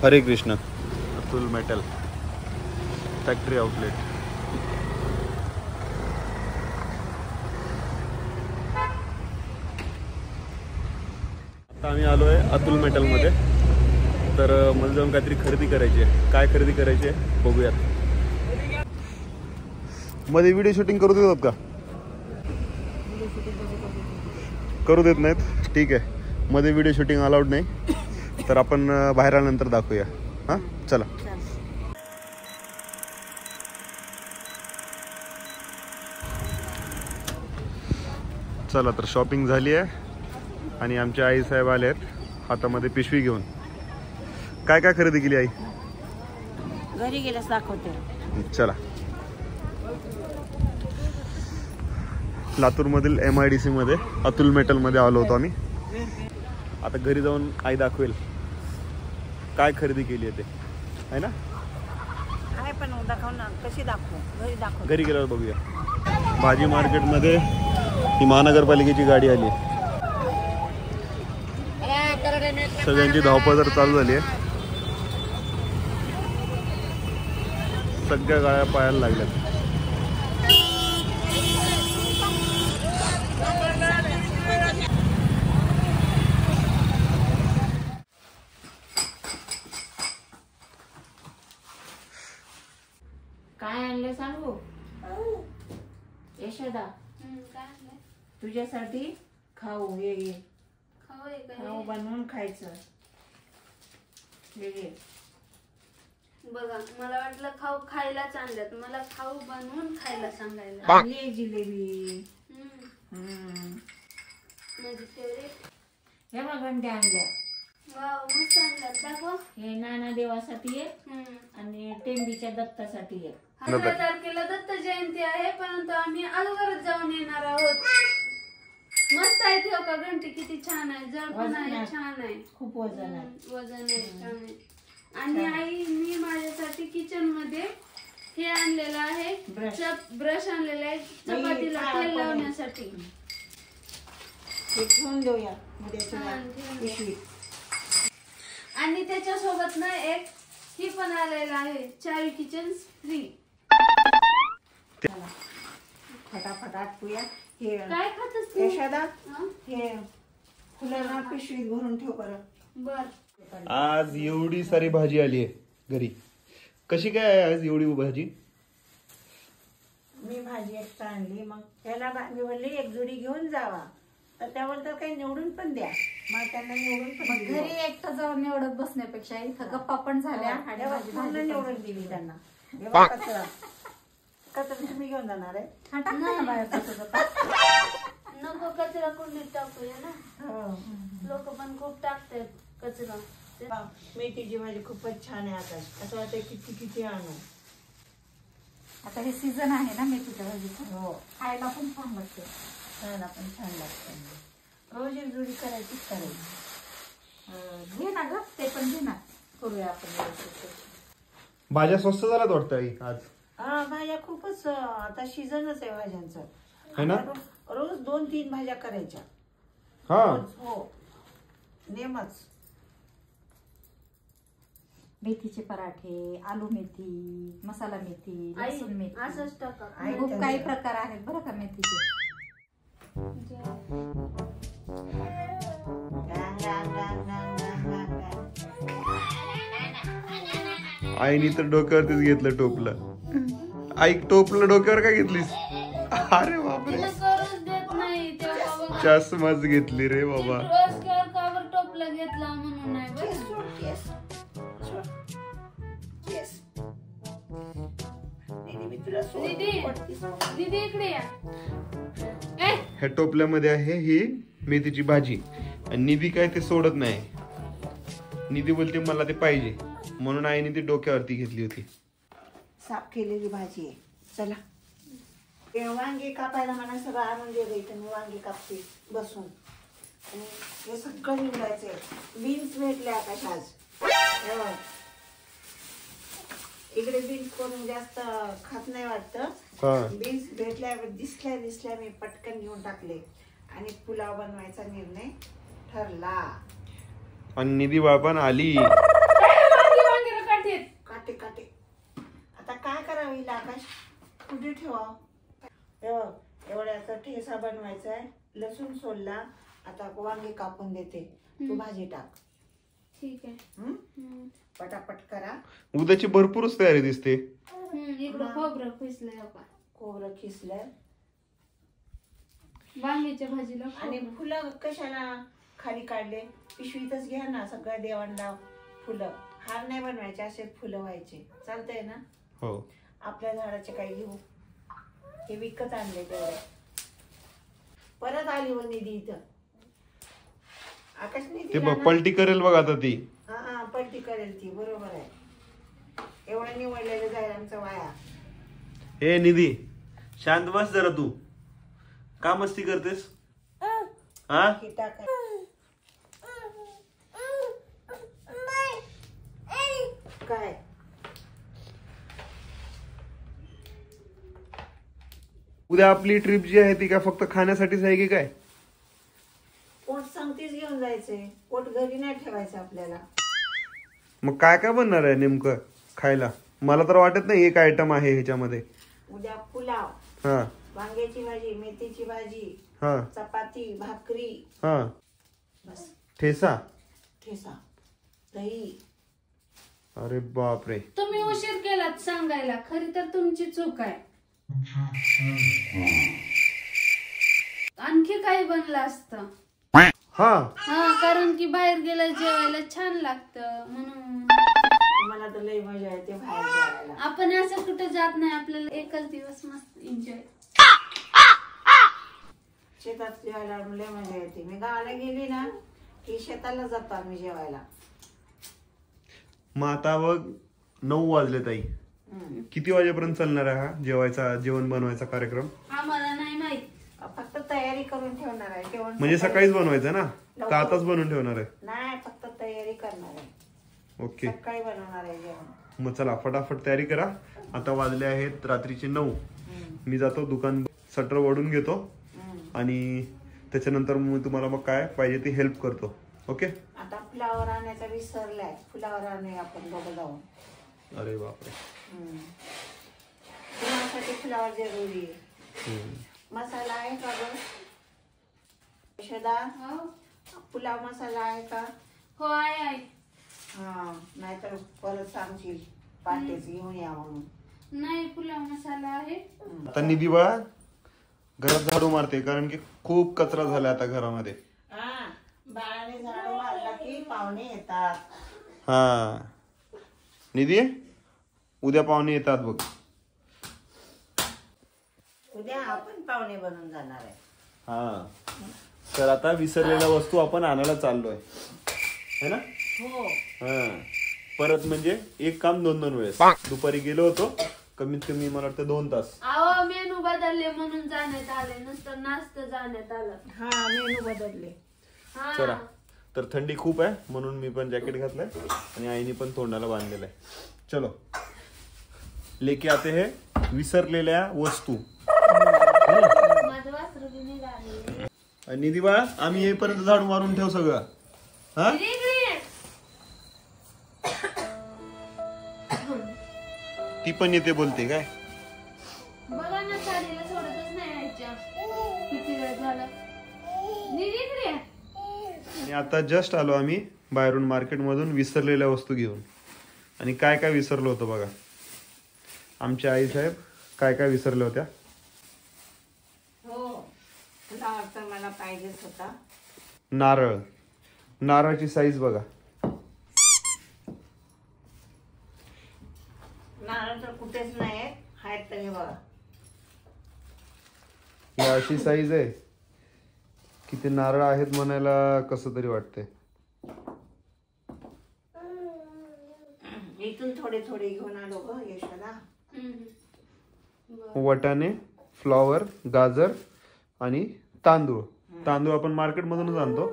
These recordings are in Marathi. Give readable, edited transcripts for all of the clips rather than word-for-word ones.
हरे Krishna. Atul metal factory outlet. आता आम्ही आलो आहे अतुल मेटलमध्ये. तर मला जाऊन काहीतरी खरेदी करायची आहे. काय खरेदी करायची आहे बघूयात. मध्ये व्हिडिओ शूटिंग करू देतात का? करू देत नाहीत. ठीक आहे, मध्ये व्हिडिओ शूटिंग अलाउड नाही. तर आपण बाहेर आल्यानंतर दाखवूया. हां चला. चला तर शॉपिंग झाली आहे आणि आमचे आई साहेब आले आहेत हातामध्ये पिशवी घेऊन. काय काय खरेदी केली आई? घरी गेल्यास दाखवते. चला. लातूरमधील MIDC मध्ये अतुल मेटलमध्ये आलो होतो आम्ही. आता घरी जाऊन आई दाखवेल काय खरेदी केली आहे ते, आहे ना? काय पण दाखव ना, कशी दाखवू? घरी दाखव. घरी गेल्यावर बघूया. भाजी मार्केटमध्ये ही महानगरपालिकेची गाडी आली. सगळ्यांची धावपळ तर चालू झाली आहे. सगळ्या गाड्या पाहायला लागल्यात. काय आणले सांगू? यशोदा, तुझ्यासाठी खाऊ. ये खाऊ बनवून खायचं. हे बघा, मला वाटलं खाऊ खायलाच आणल्यात, मला खाऊ बनवून खायला सांगायला. ये जिलेबी. माझी फेवरेट. हे बघ घंट्या आणल्या. वाव, मस्त आणल्यात. दाखव. हे नाना देवासाठी आहे आणि टेंबीच्या दत्तासाठी आहे. 15 तारखेला दत्त जयंती आहे, परंतु आम्ही अगोदरच जाऊन येणार आहोत. मस्त आहे. ठेव का घंटी किती छान आहे. जड पण आहे, छान आहे. खूप वजन आहे. वजन आहे, छान आहे. आणि आई मी माझ्यासाठी किचन मध्ये हे आणलेलं आहे. ब्रश आणलेला आहे चपातीला तेल लावण्यासाठी. हे ठेवून देऊया. आणि त्याच्यासोबत ना एक ही पण आलेला आहे, चावी किचन फ्री. फटाफट आटपूया. हे काय खातस तू? यशोदा, हे फुलं ना पिशवीत भरून ठेव बरं. बर. आज एवढी सारी भाजी आली आहे घरी. कशी काय आहे आज एवढी भाजी? मी भाजी एक्स्ट्रा आणली. मग त्याला मी म्हणली एक जुडी घेऊन जावा, तर त्याबद्दल काही निवडून पण द्या. मग त्यांना निवडून पण घरी एकटा जाऊन निवडत बसण्यापेक्षा इथं गप्पा पण झाल्या आणि भाजी भाजी निवडून दिली त्यांना. कचरा तुम्ही घेऊन जाणार आहे? नको, कचरा कुंडीत टाकूया ना. लोक पण खूप टाकतात कचरा. मेथीची भाजी खूपच छान आहे. आता असं वाटतं किती किती आणू. आता हे सीझन आहे ना मेथीच्या भाजीचं. हो, खायला पण छान लागते. खायला पण छान लागतं. रोज एक जुडी करायचीच करायची. घे ना ग, ते पण घे ना. करूया आपण. भाज्या स्वस्त झाल्यात वाटतं आई आज. हा, भाज्या खूपच आता सीझनच आहे भाज्यांचं, है ना? रोज 2-3 भाज्या करायच्या. हा, हो, नेमच. मेथीचे पराठे, आलू मेथी, मसाला मेथी, लसूण मेथी, असंच टाका. खूप काही प्रकार आहेत बरं का मेथीचे. आईनी तर डोक्यावरतीच घेतलं टोपलं. आई टोपलं डोक्यावर काय घेतलीस? अरे बापरे, देत नाही तेव्हा चष्माच घेतली रे बाबा. कावर टोपलं घेतला म्हणून नाही बरं. दीदी इकडे या. ह्या टोपल्यामध्ये आहे ही मेथीची भाजी आणि निधी काय ते सोडत नाही. निधी बोलते मला ते पाहिजे, म्हणून आईने ती डोक्यावरती घेतली होती. साफ केलेली भाजी आहे. चला, वांगे कापायला मला सगळं आणून दे. इथे मी वांगे कापते बसून. हे सगळं निवडायचंय. बीन्स भेटले आकाश आज. इकडे बीन्स कोण जास्त खात नाही वाटतं. बीन्स भेटल्या दिसल्या मी पटकन घेऊन टाकले आणि पुलाव बनवायचा निर्णय ठरला. आणि निधी बाळपण आली. करावं हिला आकाश? कुठे ठेवावं? एवढ्याचा ठेसा बनवायचा आहे. लसूण सोलला. आता वांगे कापून देते. तू भाजी टाक. ठीक आहे. पटापट करा. उद्याची भरपूरच तयारी दिसते. इकडं खोबरं खिसलंय का? खोबरं खिसलंय. वांग्याच्या भाजीला आणि फुलं कशाला खाली काढले? पिशवीतच घ्या ना. सगळ्या देवांना फुलं. हार नाही बनवायचे, असे फुलं व्हायचे. चालतंय ना? हो. आपल्या झाडाचे काही घेऊ. हे विकत आणले तेवढे. परत आली हो निधी इथं. आकाश निधी ते बघ पलटी करेल बघ आता ती. हा पलटी करेल ती. बरोबर आहे. एवढं निवडलेलं जाईल आमचं वाया. हे निधी शांत बस जरा. तू का मस्ती करतेस? हा हे टाका. काय उद्या आपली ट्रिप जी आहे ती काय फक्त खाण्यासाठीच आहे की काय? पोट सांगतीच घेऊन जायचंय. पोट घरी नाही ठेवायचं आपल्याला. मग काय काय बनणार आहे नेमकं खायला? मला तर वाटत नाही एक आयटम आहे ह्याच्यामध्ये. उद्या पुलाव, हा वांग्याची भाजी, मेथीची भाजी, हा चपाती, भाकरी, हा बस. ठेसा. ठेसा, दही. अरे बापरे. तुम्ही उशीर केलात सांगायला. खरी तर तुमची चूक आहे. आणखी काही बनलं असतं. हा कारण की बाहेर गेलं जेवायला छान लागतं म्हणून. मला तर लई मजा येते बाहेर जेवायला. आपण असं कुठे जात नाही. आपल्याला एकच दिवस मस्त एन्जॉय. शेतात जेवायला लई मजा येते. मी गावाला गेली ना की शेताला जातो आम्ही जेवायला. मग आता बघ 9 वाजले ताई. किती वाजेपर्यंत चालणार आहे हा जेवण बनवायचा कार्यक्रम? आम्हाला नाही माहित. फक्त तयारी करून ठेवणार आहे. जेवण म्हणजे सकाळीच बनवायचं ना का आताच बनवून ठेवणार आहे? नाही, फक्त तयारी करणार आहे. ओके. सकाळी बनवणार आहे जेवण. मग चला फटाफट तयारी करा. आता वाजले आहेत रात्रीचे 9. मी जातो दुकान शटर ओढून घेतो आणि त्याच्यानंतर मी तुम्हाला मग काय पाहिजे ती हेल्प करतो. ओके. आता फ्लावर आणायचा विसरलाय. फ्लावर आणूया आपण दोघं जाऊन. अरे बापरे. पुलावासाठी फ्लावर जरुरी आहे. मसाला आहे का ग यशोदा? पुलाव मसाला आहे का? हो आहे. हा, नाहीतर परत सांगशील पाटेच घेऊन या म्हणून. नाही, पुलाव मसाला आहे. आता निधी बाळा घरात झाडू मारते कारण की खूप कचरा झाला आता घरामध्ये. हा, बाळाने झाडू मारला की पाहुणे येतात. हा निधी उद्या पाहुणे येतात बघ. उद्या आपण पाहुणे बनून जाणार आहे. हा, तर आता विसरलेल्या वस्तू आपण आणायला चाललोय है ना? हो. हा, परत म्हणजे एक काम 2-2 वेळेस. दुपारी गेलो होतो कमीत कमी मला वाटतं 2 तास. अहो मेनू बदलले म्हणून जाण्यात आले. नुसतं नाश्ता जाण्यात आलं. हा, मेनू बदलले. चला, तर थंडी खूप आहे म्हणून मी पण जॅकेट घातलंय आणि आईने पण तोंडाला बांधलेलं आहे. चलो लेके आते हे विसरलेल्या वस्तू. माझं वासरू बी निघाले. निधी बाळा आम्ही येईपर्यंत झाडू मारून ठेव सगळं. हा, ती पण येते बोलते काय? बघा ना, साडीला सोडतच नाही यायच्या. किती वेळ झाला. निघिकडे. आणि आता जस्ट आलो आम्ही बाहेरून मार्केटमधून विसरलेल्या वस्तू घेऊन. आणि काय काय विसरलो होतं बघा. आमच्या आई साहेब काय काय विसरल्या होत्या. हो, फ्लावर तर मला पाहिजेच होता. नारळ. नारळाची साईज बघा. नारळ तर कुठेच नाही आहेत तरी बघा. ही अशी साईज आहे किती नारळ आहेत म्हणायला कसं तरी वाटतंय. इथून थोडे थोडे घेऊन आलो ग यशोदा. वाटाणे, फ्लॉवर, गाजर आणि तांदूळ. तांदूळ आपण मार्केट मधूनच आणतो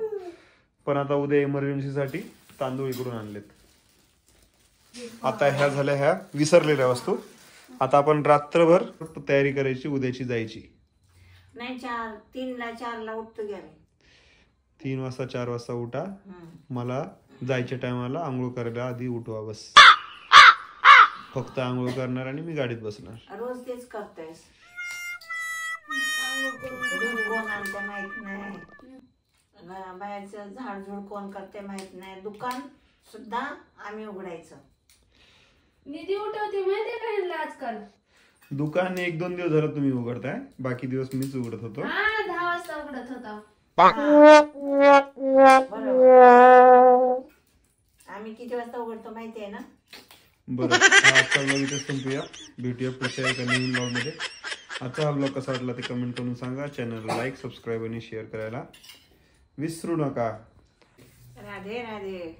पण आता उद्या इमर्जन्सी साठी तांदूळ इकडून आणलेत. आता ह्या झाल्या ह्या विसरलेल्या वस्तू. आता आपण रात्रभर तयारी करायची उद्याची जायची. नाही, 3ला 4ला उठतो घ्या. 3 वाजता 4 वाजता उठा. मला जायच्या टायमाला आंघोळ करायला आधी उठवा बस. फक्त आंघोळ करणार आणि मी गाडीत बसणार. रोज तेच करतेस. दूध कोण आणते माहित नाही, बाहेरचं झाडझूड कोण करते माहित नाही, दुकान सुद्धा आम्ही उघडायचं. निधी उठवते माहितीये का ह्यांना आजकाल. दुकान 1-2 दिवस झालं तुम्ही उघडताय, बाकी दिवस मीच उघडत होतो. हा 10 वाजता उघडत होता. बरोबर. आम्ही किती वाजता उघडतो माहितीये ना. बरं, आजचा ब्लॉग इथे संपूया. भेटूया पुढच्या एका नवीन ब्लॉग मध्ये. आजचा हा ब्लॉग कसा वाटला ते कमेंट करून सांगा. चॅनलला लाईक, सबस्क्राईब आणि शेअर करायला विसरू नका. राधे राधे.